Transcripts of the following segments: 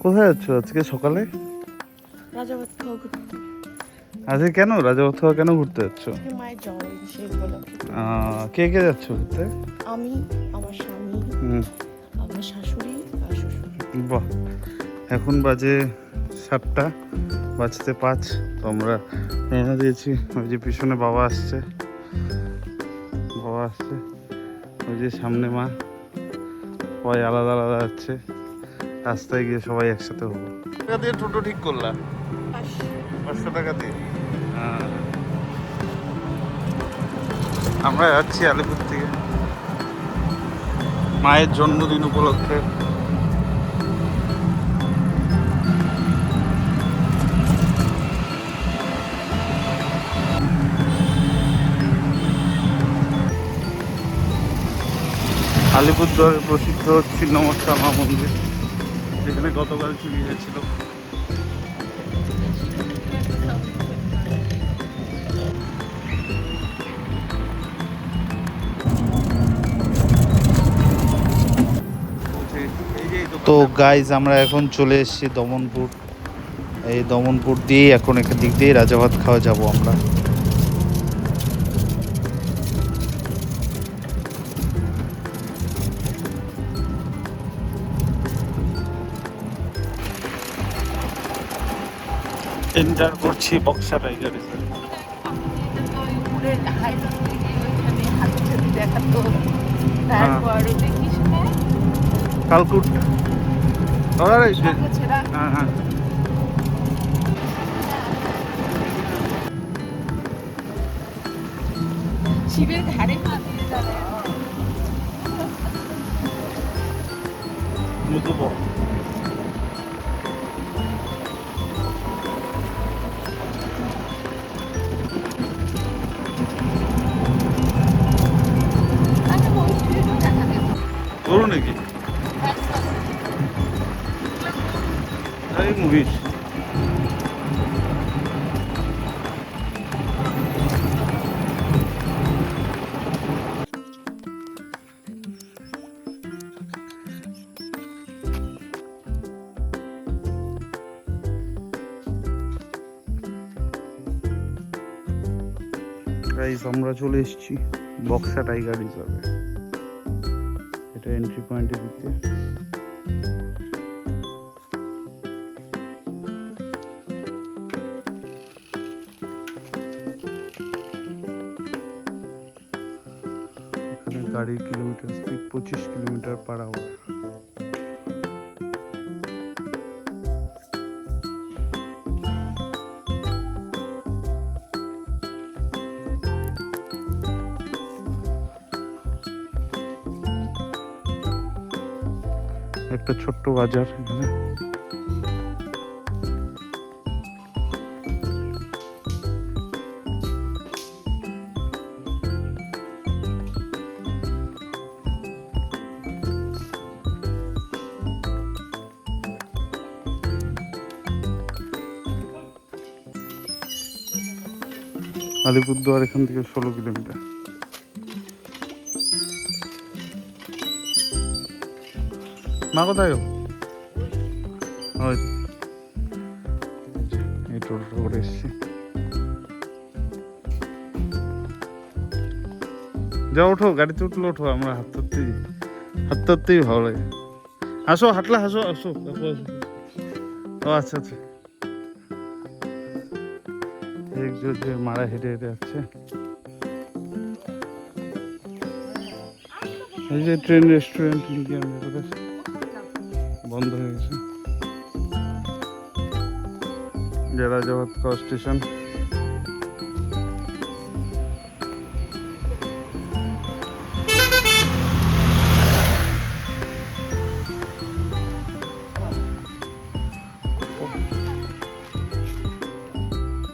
কোথায় যাচ্ছ আজকে সকালে? রাজাবাদ খাওয়া ঘুরতে। আজকে কেন রাজাবাদ খাওয়া কেন ঘুরতে যাচ্ছ? মায়ের যাওয়া সেই উপলক্ষে। কে কে যাচ্ছ ঘুরতে? আমি, আমার স্বামী, আমার শাশুড়ি আর শ্বশুর। বাহ, এখন বাজে 7টা, বাজতে 5। তো আমরা রওনা দিয়েছি। ওই যে পিছনে বাবা আসছে, ওই যে সামনে মা, সবাই আলাদা আলাদা যাচ্ছে। রাস্তায় গিয়ে সবাই একসাথে হবো। টাকা দিয়ে টোটো ঠিক করলাম, 500 টাকা দিয়ে। আমরা যাচ্ছি আলিপুর থেকে মায়ের জন্মদিন উপলক্ষে। আলিপুরদুয়ারের প্রসিদ্ধ ছিন্নমস্তা মা মন্দির, যেখানে গতকাল চুরি হয়েছিল। তো গাইজ আমরা এখন চলে এসেছি দমনপুর। এই দমনপুর দিয়ে এখন এখান দিক দিয়ে রাজাভাত খাওয়া যাব আমরা। এন্টার করছি বক্সা টাইগার রিজার্ভ। কালকুট। হ্যাঁ হ্যাঁ, শিবের ধারে মুতুব। করো নাকি মুভিস? গাইস আমরা চলে এসেছি বক্সা টাইগার রিজার্ভে। এটা এন্ট্রি পয়েন্টের দিকে। এখানে গাড়ির কিলোমিটার স্পিড 25 কিলোমিটার/আওয়ার। একটা ছোট্ট বাজার এখানে। আলিপুরদুয়ার এখান থেকে 16 কিলোমিটার। মা কোথায় গো? এই টোটো করে এসছি। যাও ওঠো, গাড়িতে উঠলে ওঠো। আমরা হাঁটতেই ভালো লাগে। আসো, হাঁটলে আসো। ও আচ্ছা আচ্ছা, মারা হেঁটে হেঁটে যাচ্ছে। এই যে ট্রেন রেস্টুরেন্ট ইন্ডিয়ান বন্ধ হয়ে গেছে। রাজাভাত খাওয়া স্টেশন।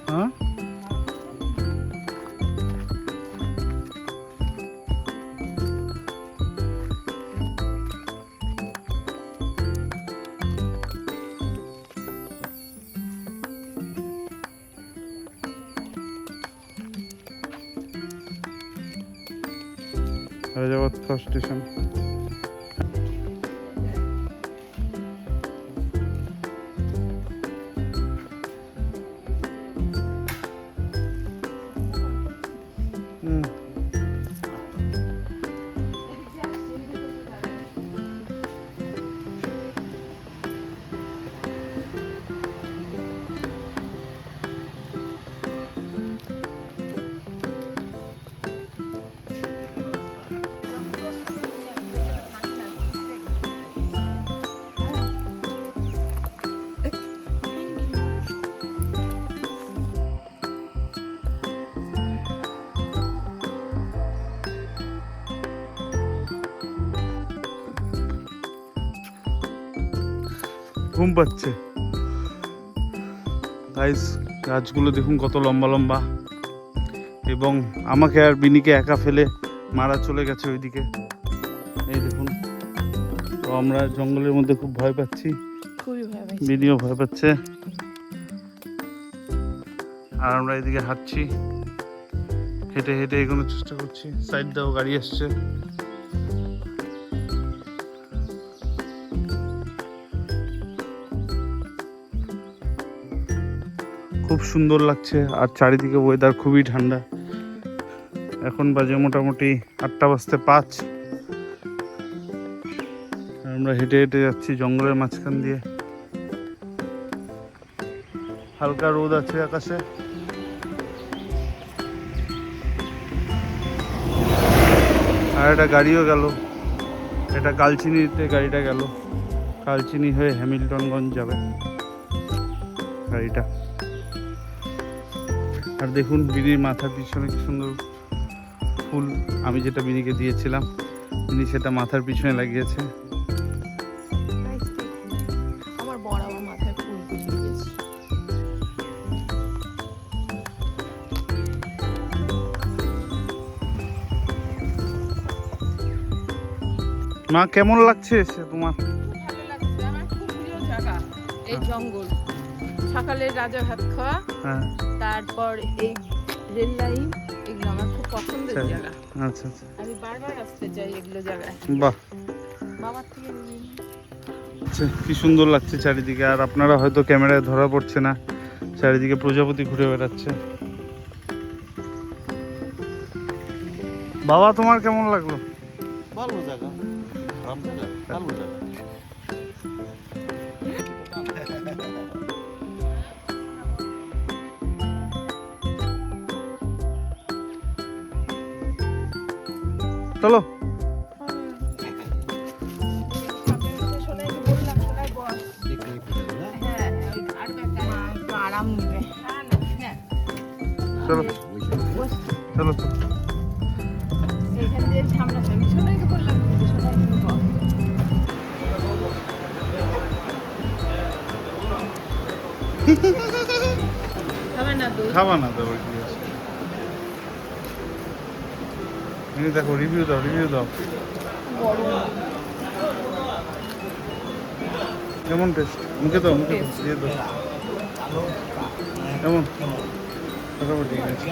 হ্যাঁ, রাজাভাত খাওয়া স্টেশন। ঘুম পাচ্ছে। গাইস গাছগুলো দেখুন কত লম্বা লম্বা, এবং আমাকে আর বিনিকে একা ফেলে মারা চলে গেছে ওইদিকে। এই দেখুন, তো আমরা জঙ্গলের মধ্যে খুব ভয় পাচ্ছি, খুবই ভয় পাইছি। বিনিও ভয় পাচ্ছে, আর আমরা এদিকে হাঁটছি, হেঁটে হেঁটে এগোনোর চেষ্টা করছি। সাইড দাও, গাড়ি আসছে। খুব সুন্দর লাগছে, আর চারিদিকে ওয়েদার খুবই ঠান্ডা। এখন বাজে মোটামুটি 8টা বাজতে 5। আমরা হেঁটে হেঁটে যাচ্ছি জঙ্গলের মাঝখান দিয়ে। হালকা রোদ আছে আকাশে। আর একটা গাড়িও গেল, এটা কালচিনিতে গাড়িটা গেল, কালচিনি হয়ে হ্যামিল্টনগঞ্জ যাবে গাড়িটা। আর দেখুন বিনির মাথার পিছনে কি সুন্দর ফুল, আমি যেটা বিনিকে দিয়েছিলাম, বিনি সেটা মাথার পিছনে লাগিয়েছে। Guys, দেখুন, আমার বর আমার মাথায় ফুল গুঁজে দিয়েছে। মা কেমন লাগছে এসে তোমার? খুব ভালো লাগছে, আমার খুব প্রিয় জায়গা এই জঙ্গল। সকালের রাজা ভাত খাওয়া, হ্যাঁ, তারপর এই রেল লাইন, এগুলো আমার খুব পছন্দের আচ্ছা। জায়গা। আচ্ছা আচ্ছা, আমি বারবার আসতে চাই এগুলো জায়গায়। বাহ, বাবার থেকে নিয়ে নিই। আচ্ছা, কি সুন্দর লাগছে চারিদিকে। আর আপনারা হয়তো ক্যামেরায় ধরা পড়ছে না, চারিদিকে প্রজাপতি ঘুরে বেড়াচ্ছে। বাবা তোমার কেমন লাগলো? ভালো জায়গা, খারাপ জায়গা, ভালো জায়গা। চলো। আরাম নেবে। চলো চলো চলো। এইখান দিয়ে সামনাসামনি সোনাইকে বললাম, সোনাইকে বল। খাবে না দুধ? খাবা না তো কি আছে? এই দেখো, রিভিউ দাও, রিভিউ দাও। কেমন টেস্ট? মুখে দাও, মুখে দাও, দিয়ে দাও। কেমন? মোটামুটি ঠিক আছে।